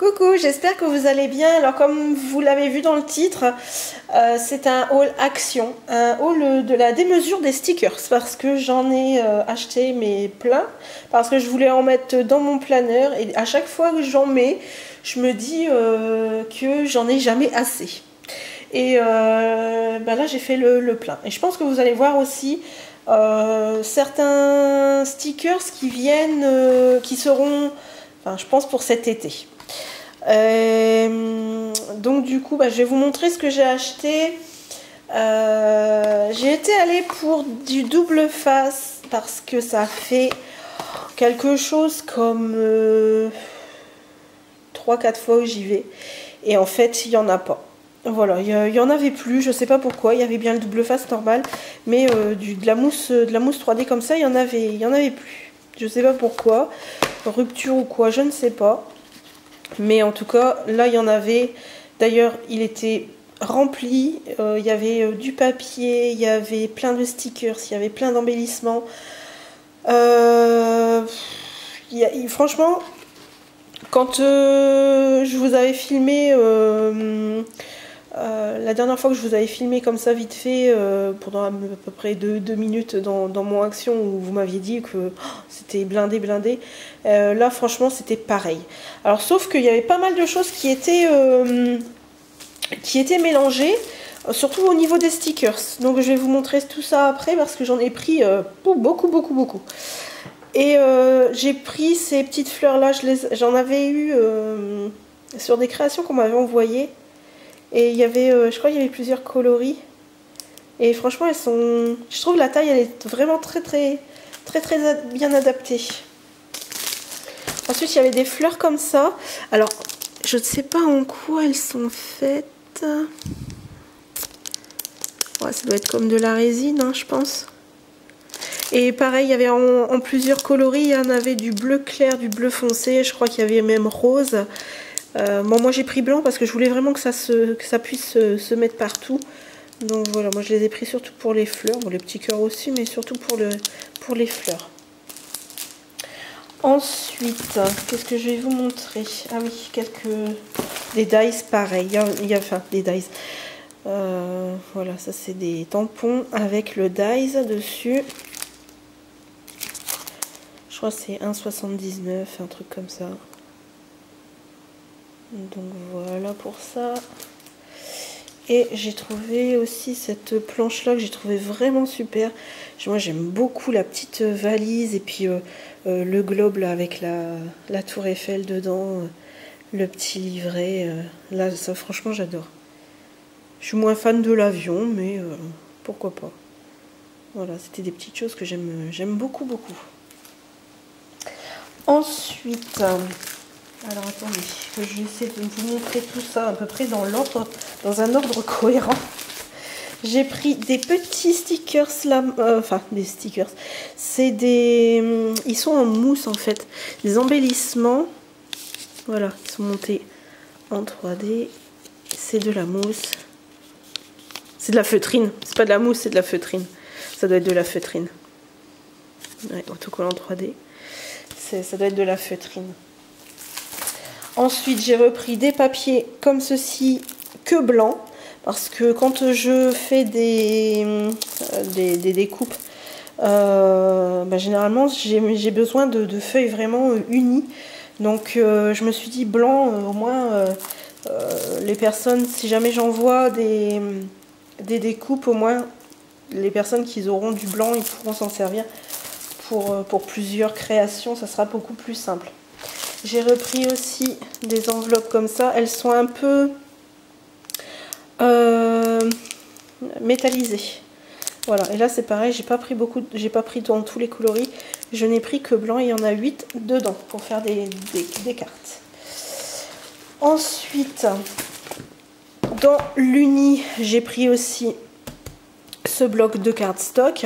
Coucou, j'espère que vous allez bien. Alors comme vous l'avez vu dans le titre, c'est un haul action, un haul de la démesure des stickers parce que j'en ai acheté mais plein, parce que je voulais en mettre dans mon planeur et à chaque fois que j'en mets, je me dis que j'en ai jamais assez. Et là j'ai fait le plein. Et je pense que vous allez voir aussi certains stickers qui viennent, qui seront, enfin, je pense pour cet été. Donc du coup je vais vous montrer ce que j'ai acheté. J'ai été allée pour du double face parce que ça fait quelque chose comme 3-4 fois que j'y vais et en fait il n'y en a pas. Voilà, il y en avait plus, je sais pas pourquoi. Il y avait bien le double face normal, mais de la mousse 3D comme ça, il y en avait plus. Je sais pas pourquoi, rupture ou quoi, je ne sais pas. Mais en tout cas, là, il y en avait. D'ailleurs, il était rempli. Il y avait du papier, il y avait plein de stickers, il y avait plein d'embellissements. Franchement, quand je vous avais filmé, la dernière fois que je vous avais filmé comme ça vite fait, pendant à peu près 2 minutes dans mon action où vous m'aviez dit que c'était blindé, là franchement c'était pareil. Alors sauf qu'il y avait pas mal de choses qui étaient mélangées, surtout au niveau des stickers. Donc je vais vous montrer tout ça après parce que j'en ai pris beaucoup. Et j'ai pris ces petites fleurs là, j'en avais eu sur des créations qu'on m'avait envoyées. Et il y avait, je crois qu'il y avait plusieurs coloris. Et franchement, elles sont... Je trouve la taille, elle est vraiment très bien adaptée. Ensuite, il y avait des fleurs comme ça. Alors, je ne sais pas en quoi elles sont faites. Ouais, ça doit être comme de la résine, hein, je pense. Et pareil, il y avait en plusieurs coloris. Il y en avait du bleu clair, du bleu foncé. Je crois qu'il y avait même rose. Moi j'ai pris blanc parce que je voulais vraiment que ça puisse se mettre partout. Donc voilà, moi je les ai pris surtout pour les fleurs, bon, les petits cœurs aussi, mais surtout pour les fleurs. Ensuite, qu'est-ce que je vais vous montrer? Ah oui, des dies pareil. Enfin, des dies. Voilà, ça c'est des tampons avec le dies dessus. Je crois que c'est 1,79, un truc comme ça. Donc voilà pour ça. Et j'ai trouvé aussi cette planche là que j'ai trouvé vraiment super. Moi j'aime beaucoup la petite valise et puis le globe là avec la tour Eiffel dedans, le petit livret. Là ça franchement j'adore. Je suis moins fan de l'avion mais pourquoi pas. Voilà, c'était des petites choses que j'aime beaucoup. Ensuite... Alors attendez, je vais essayer de vous montrer tout ça à peu près dans un ordre cohérent. J'ai pris des petits stickers là, enfin des stickers. C'est ils sont en mousse en fait, des embellissements. Voilà, ils sont montés en 3D. C'est de la mousse. C'est de la feutrine. C'est pas de la mousse, c'est de la feutrine. Ça doit être de la feutrine. Ouais, autocollant 3D. Ça doit être de la feutrine. Ensuite, j'ai repris des papiers comme ceci, que blanc, parce que quand je fais des découpes, généralement, j'ai besoin de feuilles vraiment unies. Donc, je me suis dit blanc, au moins, les personnes, si jamais j'envoie des découpes, au moins, les personnes qui auront du blanc, ils pourront s'en servir pour plusieurs créations, ça sera beaucoup plus simple. J'ai repris aussi des enveloppes comme ça. Elles sont un peu métallisées. Voilà. Et là c'est pareil. J'ai pas pris dans tous les coloris. Je n'ai pris que blanc. Il y en a 8 dedans pour faire des cartes. Ensuite, dans l'uni, j'ai pris aussi ce bloc de cardstock.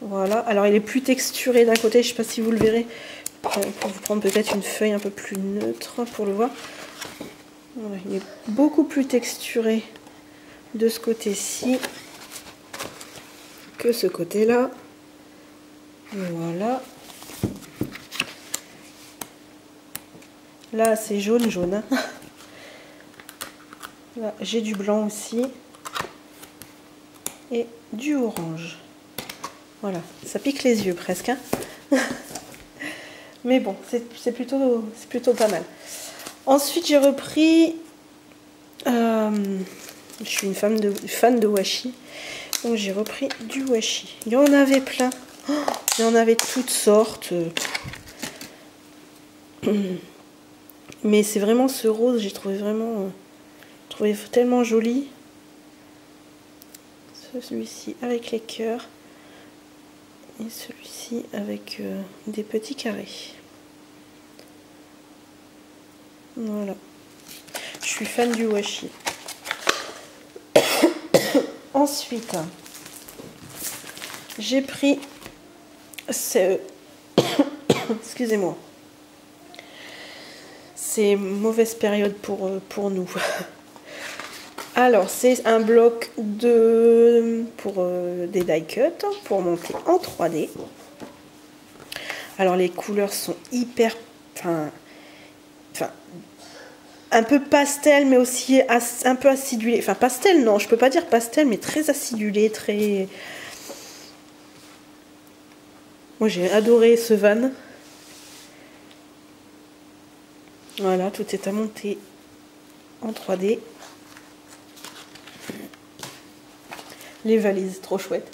Voilà, alors il est plus texturé d'un côté, je ne sais pas si vous le verrez. Je vais vous prendre peut-être une feuille un peu plus neutre pour le voir. Voilà, il est beaucoup plus texturé de ce côté-ci que ce côté-là. Voilà. Là, c'est jaune, jaune. Hein. Là, j'ai du blanc aussi. Et du orange. Voilà, ça pique les yeux presque. Hein. Mais bon, c'est plutôt pas mal. Ensuite, j'ai repris... je suis une fan de washi. Donc, j'ai repris du washi. Il y en avait plein. Oh, il y en avait toutes sortes. Mais c'est vraiment ce rose, j'ai trouvé tellement joli. Celui-ci avec les cœurs. Et celui-ci avec des petits carrés. Voilà. Je suis fan du washi. Ensuite, j'ai pris excusez-moi. C'est mauvaise période pour nous. Alors, c'est un bloc pour des die cut pour monter en 3D. Alors, les couleurs sont hyper... Enfin, un peu pastel, mais aussi un peu acidulé. Enfin, pastel, non, je peux pas dire pastel, mais très acidulé, très... Moi, j'ai adoré ce van. Voilà, tout est à monter en 3D. Les valises, trop chouettes.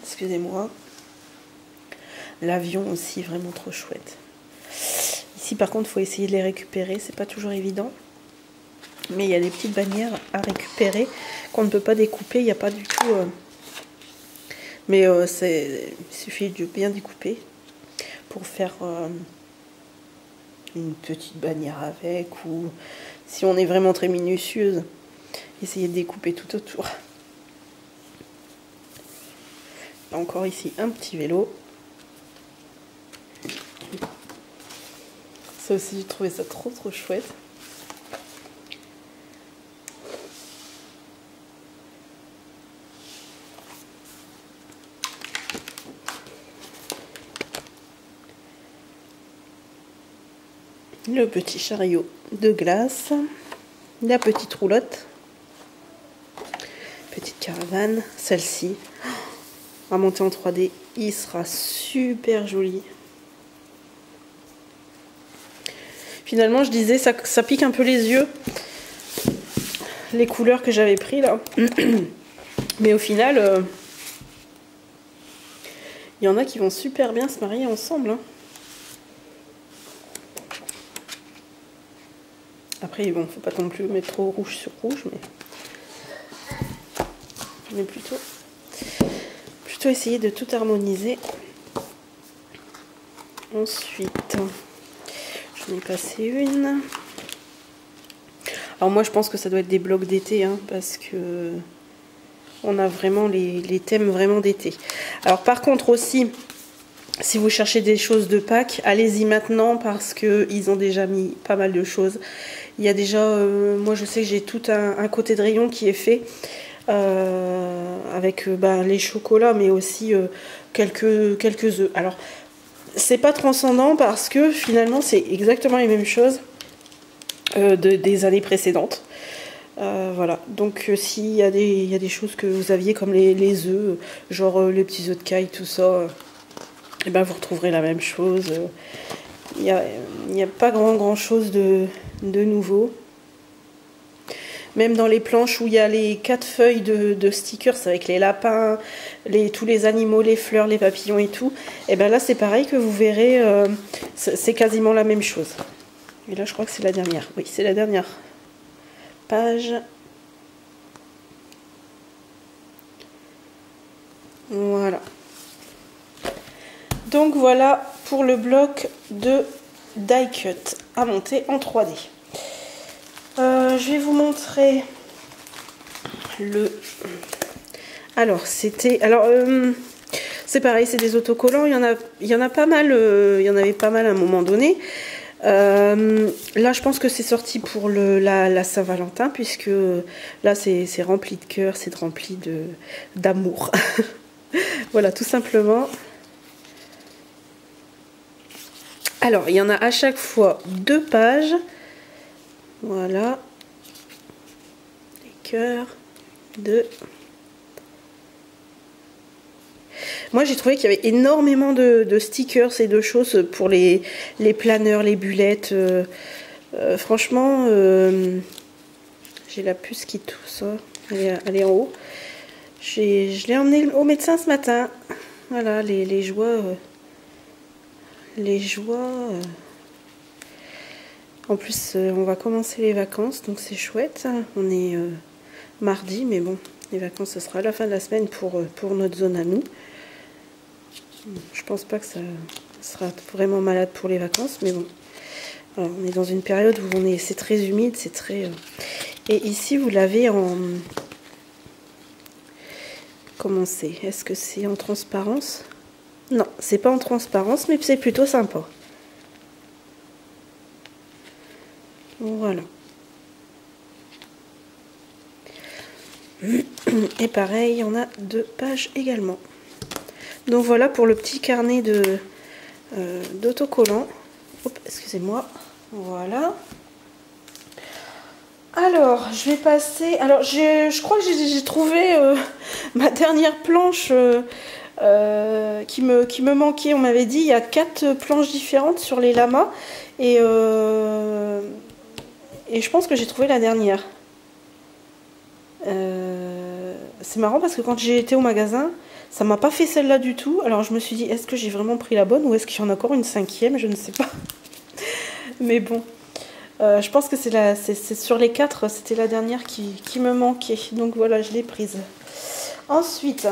Excusez-moi. L'avion aussi, vraiment trop chouette. Ici, par contre, il faut essayer de les récupérer. C'est pas toujours évident. Mais il y a des petites bannières à récupérer qu'on ne peut pas découper. Il n'y a pas du tout... Mais il suffit de bien découper pour faire une petite bannière avec. Ou si on est vraiment très minutieuse, essayer de découper tout autour. Encore ici un petit vélo. Ça aussi, j'ai trouvé ça trop chouette. Le petit chariot de glace. La petite roulotte. Petite caravane. Celle-ci. À monter en 3D, il sera super joli. Finalement, je disais, ça pique un peu les yeux, les couleurs que j'avais pris là. Mais au final, il y en a qui vont super bien se marier ensemble. Hein. Après, bon, faut pas non plus mettre trop rouge sur rouge, mais plutôt essayer de tout harmoniser. Ensuite, j'en ai passé une. Alors moi, je pense que ça doit être des blocs d'été, hein, parce que on a vraiment les thèmes vraiment d'été. Alors par contre aussi, si vous cherchez des choses de Pâques, allez-y maintenant parce que ils ont déjà mis pas mal de choses. Il y a déjà, moi je sais que j'ai tout un côté de rayon qui est fait. Avec les chocolats, mais aussi quelques œufs. Alors, c'est pas transcendant parce que finalement, c'est exactement les mêmes choses des années précédentes. Voilà. Donc, s'il y a des choses que vous aviez comme les œufs, genre les petits œufs de caille, tout ça, et ben vous retrouverez la même chose. Il n'y a pas grand chose de nouveau. Même dans les planches où il y a les 4 feuilles de stickers avec les lapins, tous les animaux, les fleurs, les papillons et tout, et bien là c'est pareil que vous verrez, c'est quasiment la même chose. Et là je crois que c'est la dernière. Oui, c'est la dernière page. Voilà. Donc voilà pour le bloc de die cut à monter en 3D. Je vais vous montrer alors c'était c'est pareil, c'est des autocollants. Il y en a pas mal. Il y en avait pas mal à un moment donné. Là, je pense que c'est sorti pour la Saint-Valentin, puisque là c'est rempli de cœur, c'est rempli d'amour. Voilà, tout simplement. Alors, il y en a à chaque fois 2 pages. Voilà. Les cœurs. 2. Moi, j'ai trouvé qu'il y avait énormément de stickers et de choses pour les planeurs, les bullettes. Franchement, j'ai la puce qui tousse. Elle est en haut. Je l'ai emmené au médecin ce matin. Voilà, les joies. En plus, on va commencer les vacances, donc c'est chouette. On est mardi, mais bon, les vacances, ce sera à la fin de la semaine pour notre zone à nous. Je pense pas que ça sera vraiment malade pour les vacances, mais bon. Alors, on est dans une période où c'est très humide, c'est très... Et ici, vous l'avez en... Comment c'est? Est-ce que c'est en transparence? Non, c'est pas en transparence, mais c'est plutôt sympa. Voilà. Et pareil, on a 2 pages également. Donc voilà pour le petit carnet d'autocollants. Excusez-moi. Voilà. Alors, je vais passer... Alors, je crois que j'ai trouvé ma dernière planche qui me manquait. On m'avait dit il y a 4 planches différentes sur les lamas. Et je pense que j'ai trouvé la dernière. C'est marrant parce que quand j'ai été au magasin, ça m'a pas fait celle-là du tout. Alors je me suis dit, est-ce que j'ai vraiment pris la bonne ou est-ce qu'il y en a encore une 5e? Je ne sais pas. Mais bon, je pense que c'est sur les 4, c'était la dernière qui me manquait. Donc voilà, je l'ai prise. Ensuite,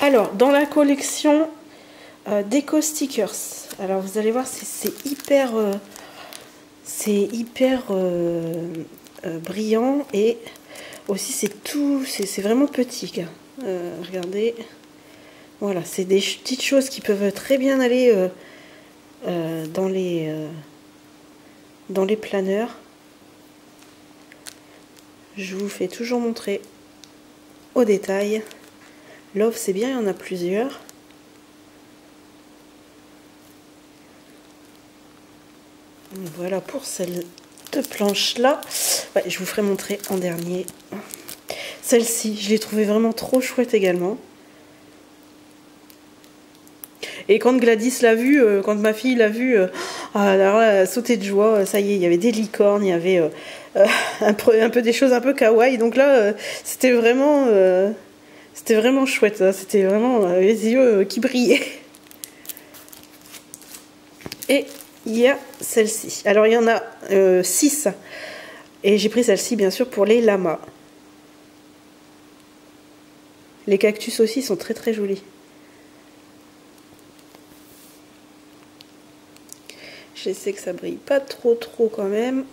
alors dans la collection Déco Stickers. Alors vous allez voir, c'est hyper brillant et aussi c'est vraiment petit. Regardez, voilà, c'est des petites choses qui peuvent très bien aller dans les planeurs. Je vous fais toujours montrer au détail. Love, c'est bien, il y en a plusieurs. Voilà pour celle de planche là. Ouais, je vous ferai montrer en dernier. Celle-ci, je l'ai trouvée vraiment trop chouette également. Et quand Gladys l'a vue, quand ma fille l'a vue, alors elle a sauté de joie. Ça y est, il y avait des licornes, il y avait un peu des choses un peu kawaii. Donc là, c'était vraiment chouette. C'était vraiment les yeux qui brillaient. Et il y a celle-ci. Alors il y en a 6. Et j'ai pris celle-ci bien sûr pour les lamas. Les cactus aussi sont très très jolis. Je sais que ça brille pas trop quand même.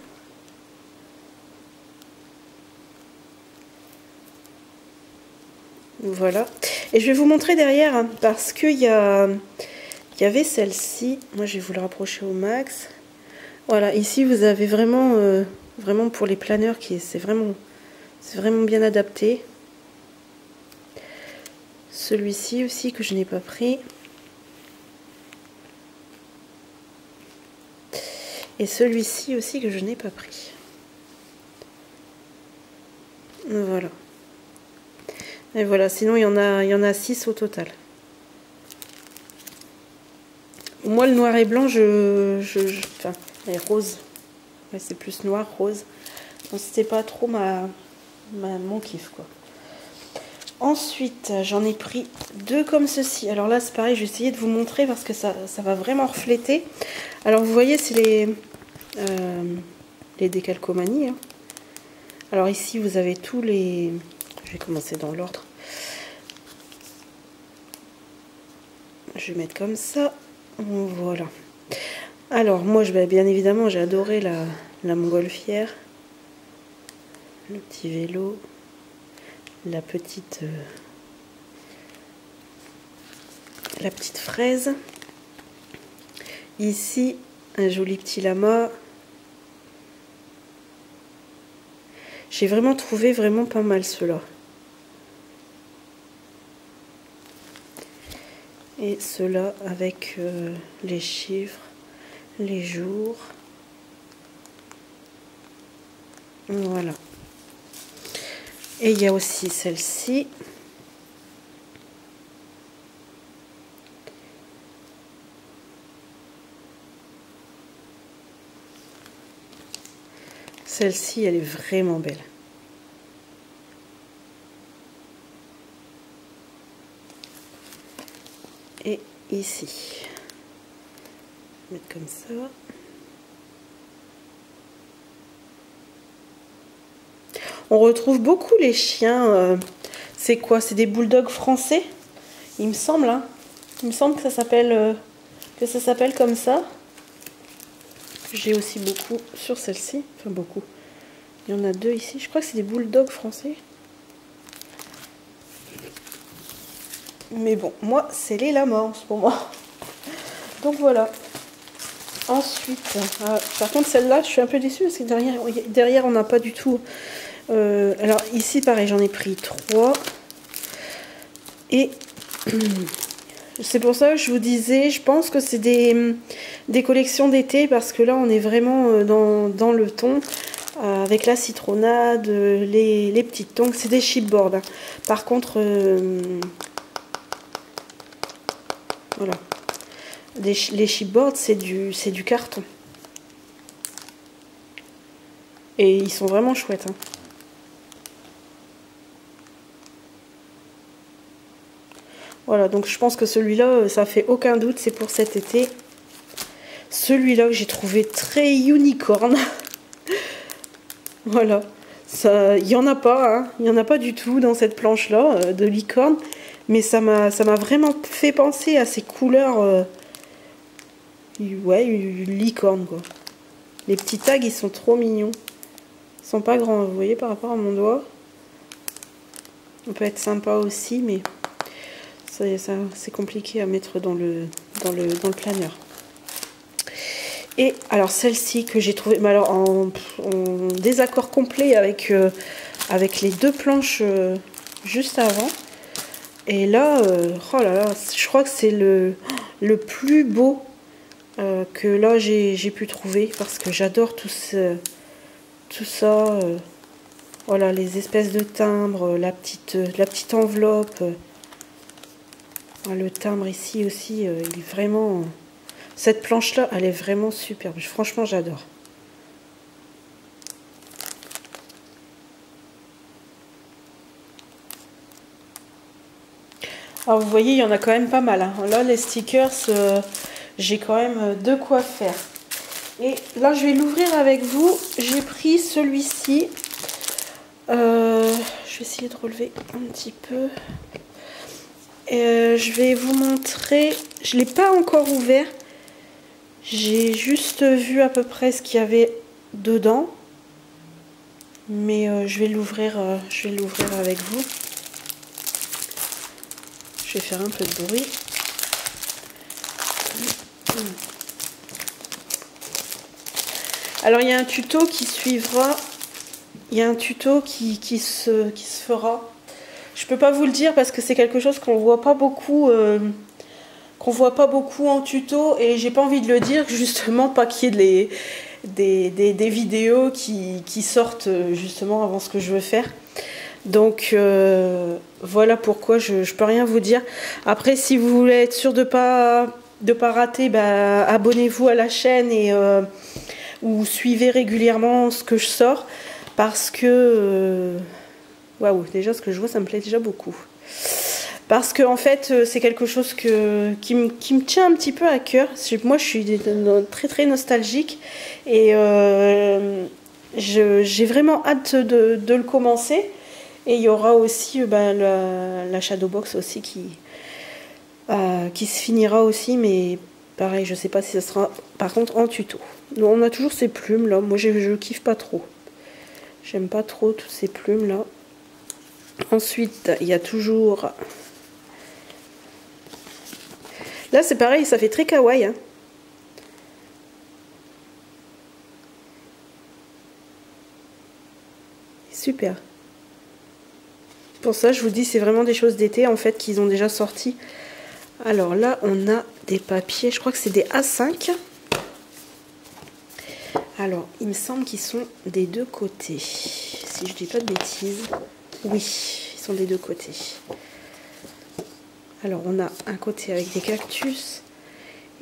Voilà. Et je vais vous montrer derrière hein, parce qu'il y avait celle-ci. Moi je vais vous le rapprocher au max. Voilà, ici vous avez vraiment, vraiment pour les planeurs c'est vraiment bien adapté. Celui-ci aussi que je n'ai pas pris. Et celui-ci aussi que je n'ai pas pris. Voilà. Et voilà, sinon il y en a 6 au total. Moi le noir et blanc, enfin, et rose. Ouais, c'est plus noir, rose. Donc c'était pas trop mon kiff quoi. Ensuite, j'en ai pris 2 comme ceci. Alors là, c'est pareil, je vais essayer de vous montrer parce que ça va vraiment refléter. Alors vous voyez, c'est les décalcomanies. Hein. Alors ici, vous avez tous les... Je vais commencer dans l'ordre. Je vais mettre comme ça. Voilà. Alors moi, bien évidemment, j'ai adoré la montgolfière. Le petit vélo. La petite fraise. Ici, un joli petit lama. J'ai vraiment trouvé pas mal ceux-là. Et ceux-là avec les chiffres. les jours. Voilà. Et il y a aussi celle-ci. Celle-ci, elle est vraiment belle. Et ici, je vais mettre comme ça. On retrouve beaucoup les chiens. C'est quoi? C'est des bulldogs français, il me semble. Hein. Il me semble que ça s'appelle comme ça. J'ai aussi beaucoup sur celle-ci. Enfin, beaucoup. Il y en a deux ici. Je crois que c'est des bulldogs français. Mais bon, moi, c'est les lamas en ce moment. Donc voilà. Ensuite, par contre, celle-là, je suis un peu déçue parce que derrière on n'a pas du tout. Alors ici, pareil, j'en ai pris 3. Et c'est pour ça que je vous disais, je pense que c'est des collections d'été parce que là, on est vraiment dans le ton. Avec la citronnade, les petites tongs, c'est des chipboards. Hein. Par contre, voilà. Les chipboards, c'est du carton. Et ils sont vraiment chouettes. Hein. Voilà, donc je pense que celui-là, ça fait aucun doute, c'est pour cet été. Celui-là que j'ai trouvé très unicorn. Voilà, il n'y en a pas, hein. Il n'y en a pas du tout dans cette planche-là de licorne. Mais ça m'a vraiment fait penser à ces couleurs, ouais, une licorne quoi. Les petits tags, ils sont trop mignons. Ils sont pas grands, vous voyez, par rapport à mon doigt. On peut être sympa aussi, mais c'est compliqué à mettre dans le planeur. Et alors celle-ci que j'ai trouvée, mais alors en désaccord complet avec les deux planches juste avant. Et là, oh là là, je crois que c'est le plus beau que là j'ai pu trouver parce que j'adore tout ça. Voilà, les espèces de timbres, la petite enveloppe. Le timbre ici aussi, il est vraiment... Cette planche-là, elle est vraiment superbe. Franchement, j'adore. Alors, vous voyez, il y en a quand même pas mal. Hein. Là, les stickers, j'ai quand même de quoi faire. Et là, je vais l'ouvrir avec vous. J'ai pris celui-ci. Je vais essayer de relever un petit peu. Je vais vous montrer. Je ne l'ai pas encore ouvert. J'ai juste vu à peu près ce qu'il y avait dedans. Mais je vais l'ouvrir avec vous. Je vais faire un peu de bruit. Alors il y a un tuto qui suivra. Il y a un tuto qui se fera. Je peux pas vous le dire parce que c'est quelque chose qu'on voit pas beaucoup en tuto et j'ai pas envie de le dire justement pas qu'il y ait des vidéos qui sortent justement avant ce que je veux faire. Donc voilà pourquoi je peux rien vous dire. Après, si vous voulez être sûr de pas rater, bah, abonnez-vous à la chaîne et ou suivez régulièrement ce que je sors parce que waouh, déjà ce que je vois, ça me plaît déjà beaucoup. Parce que en fait, c'est quelque chose qui me tient un petit peu à cœur. Moi, je suis très très nostalgique et j'ai vraiment hâte de le commencer. Et il y aura aussi la Shadowbox aussi qui se finira aussi, mais pareil, je sais pas si ça sera par contre en tuto. Donc, on a toujours ces plumes là. Moi, je kiffe pas trop. J'aime pas trop toutes ces plumes là. Ensuite, il y a toujours... Là, c'est pareil, ça fait très kawaii. Hein. Super. Pour ça, je vous dis, c'est vraiment des choses d'été, en fait, qu'ils ont déjà sorti. Alors là, on a des papiers, je crois que c'est des A5. Alors, il me semble qu'ils sont des deux côtés. Si je dis pas de bêtises. Oui, ils sont des deux côtés. Alors, on a un côté avec des cactus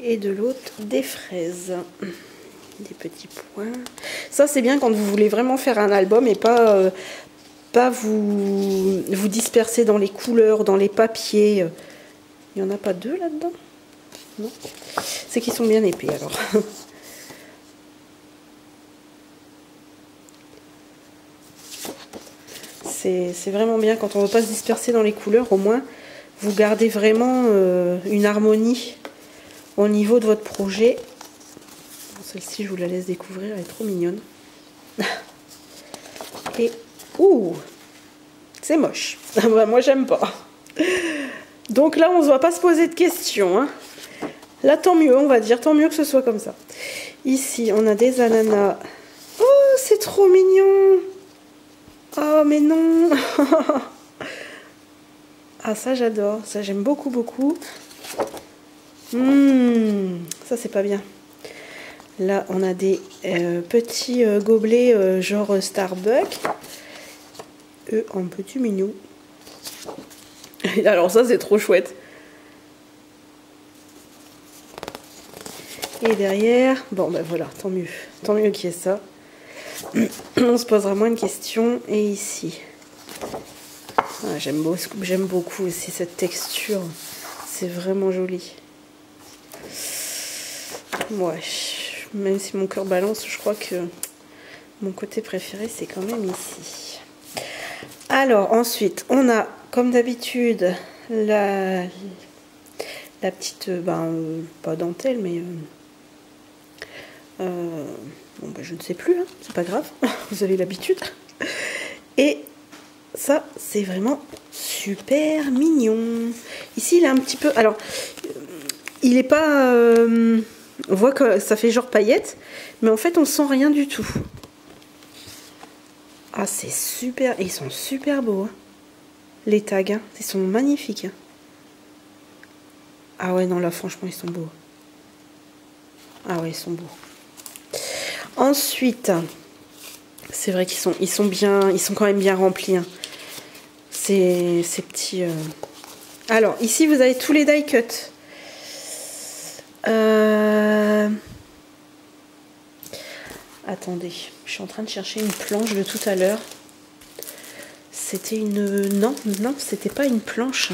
et de l'autre des fraises. Des petits points. Ça, c'est bien quand vous voulez vraiment faire un album et pas vous disperser dans les couleurs, dans les papiers. Il n'y en a pas deux là-dedans? Non. C'est qu'ils sont bien épais alors. C'est vraiment bien quand on ne veut pas se disperser dans les couleurs. Au moins, vous gardez vraiment une harmonie au niveau de votre projet. Celle-ci, je vous la laisse découvrir. Elle est trop mignonne. Et, ouh, c'est moche. Moi, j'aime pas. Donc là, on ne va pas se poser de questions. Hein. Là, tant mieux, on va dire. Tant mieux que ce soit comme ça. Ici, on a des ananas. Oh, c'est trop mignon. Oh, mais non. Ah, ça, j'adore. Ça, j'aime beaucoup, beaucoup. Ça, c'est pas bien. Là, on a des petits gobelets genre Starbucks. Eux, en petit mignon. Alors ça, c'est trop chouette. Et derrière, bon, ben voilà, tant mieux. Tant mieux qu'il y ait ça. On se posera moins de questions. Et ici, ah, j'aime beaucoup aussi cette texture. C'est vraiment joli. Ouais, même si mon cœur balance, je crois que mon côté préféré, c'est quand même ici. Alors, ensuite, on a, comme d'habitude, la petite, pas dentelle, mais... bon, ben, je ne sais plus, hein, c'est pas grave, vous avez l'habitude. Et ça, c'est vraiment super mignon. Ici, il est un petit peu... Alors, il n'est pas... on voit que ça fait genre paillettes, mais en fait, on sent rien du tout. Ah, c'est super. Et ils sont super beaux. Hein. Les tags, hein. Ils sont magnifiques. Hein. Ah ouais, non, là, franchement, ils sont beaux. Ah ouais, ils sont beaux. Ensuite, c'est vrai qu'ils sont bien, ils sont quand même bien remplis. Hein. Ces petits... Alors, ici, vous avez tous les die cuts. Attendez, je suis en train de chercher une planche de tout à l'heure. C'était une... Non, c'était pas une planche.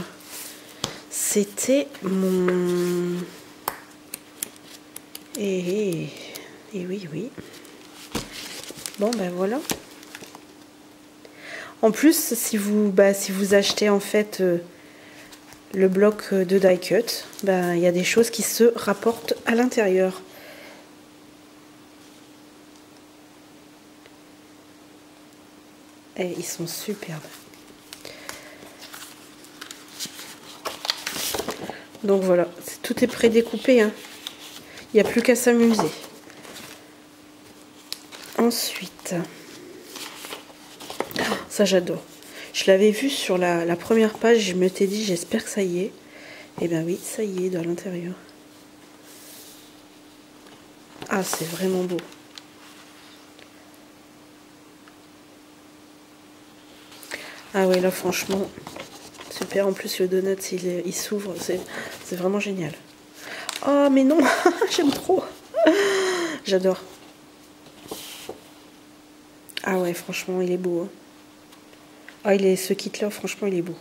C'était mon... Et oui. Bon, ben voilà. En plus, si vous achetez en fait le bloc de die cut, il y a des choses qui se rapportent à l'intérieur. Et ils sont superbes. Donc voilà, tout est prédécoupé. Hein. Il n'y a plus qu'à s'amuser. Ensuite, ça j'adore. Je l'avais vu sur la première page, je m'étais dit j'espère que ça y est. Et bien oui, ça y est, dans l'intérieur. Ah, c'est vraiment beau. Ah ouais, là franchement, super. En plus le donut, il s'ouvre, c'est vraiment génial. Oh mais non, j'aime trop. J'adore. Ah ouais, franchement, il est beau. Hein. Ah, ce kit-là, franchement, il est beau.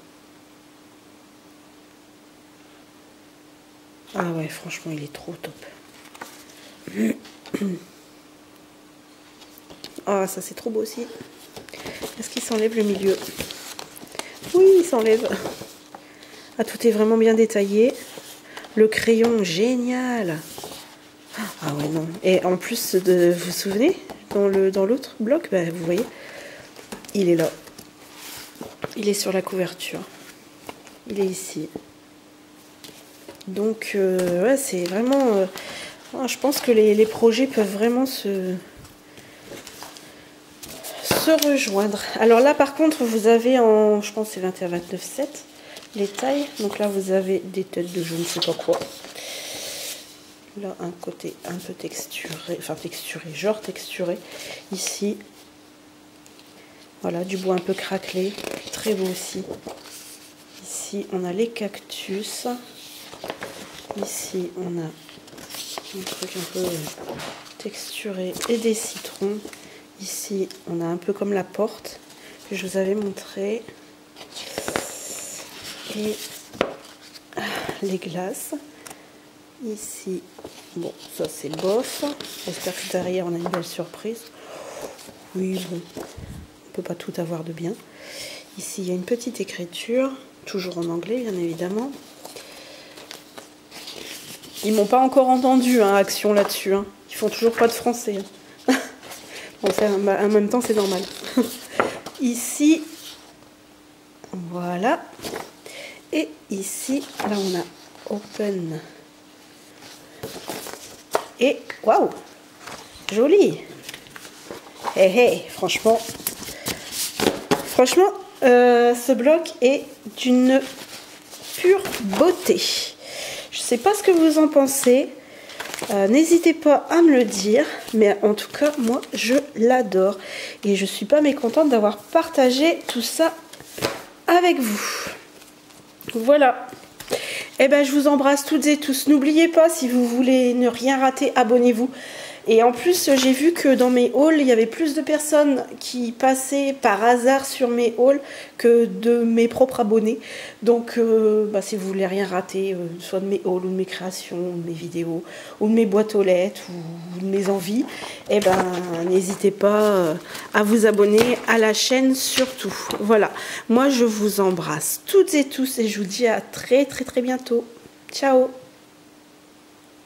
Ah ouais, franchement, il est trop top. Ah, ça, c'est trop beau aussi. Est-ce qu'il s'enlève le milieu? Oui, il s'enlève. Ah, tout est vraiment bien détaillé. Le crayon, génial. Ah ouais, non. Et en plus, vous vous souvenez, dans l'autre bloc, vous voyez, il est là. Il est sur la couverture. Il est ici. Donc, ouais, c'est vraiment... je pense que les projets peuvent vraiment se rejoindre. Alors là, par contre, vous avez en... Je pense que c'est 21-29-7, les tailles. Donc là, vous avez des têtes de je ne sais pas quoi. Là, un côté un peu texturé, enfin texturé, genre texturé. Ici, voilà, du bois un peu craquelé, très beau aussi. Ici, on a les cactus. Ici, on a un truc un peu texturé et des citrons. Ici, on a un peu comme la porte que je vous avais montré. Et les glaces. Ici, bon, ça c'est bof. J'espère que derrière, on a une belle surprise. Oui, bon, on peut pas tout avoir de bien. Ici, il y a une petite écriture, toujours en anglais, bien évidemment. Ils m'ont pas encore entendu, hein, Action là-dessus. Hein. Ils font toujours pas de français. Hein. Bon, en même temps, c'est normal. Ici, voilà. Et ici, là, on a Open. Et waouh, joli. Hey, hey, franchement, ce bloc est d'une pure beauté. Je sais pas ce que vous en pensez. N'hésitez pas à me le dire, mais en tout cas, moi, je l'adore. Et je suis pas mécontente d'avoir partagé tout ça avec vous. Voilà. Eh ben, je vous embrasse toutes et tous. N'oubliez pas, si vous voulez ne rien rater, abonnez-vous. Et en plus, j'ai vu que dans mes hauls, il y avait plus de personnes qui passaient par hasard sur mes hauls que de mes propres abonnés. Donc, si vous voulez rien rater, soit de mes hauls ou de mes créations, ou de mes vidéos, ou de mes boîtes aux lettres, ou de mes envies, eh ben, n'hésitez pas à vous abonner à la chaîne surtout. Voilà, moi je vous embrasse toutes et tous et je vous dis à très très très bientôt. Ciao!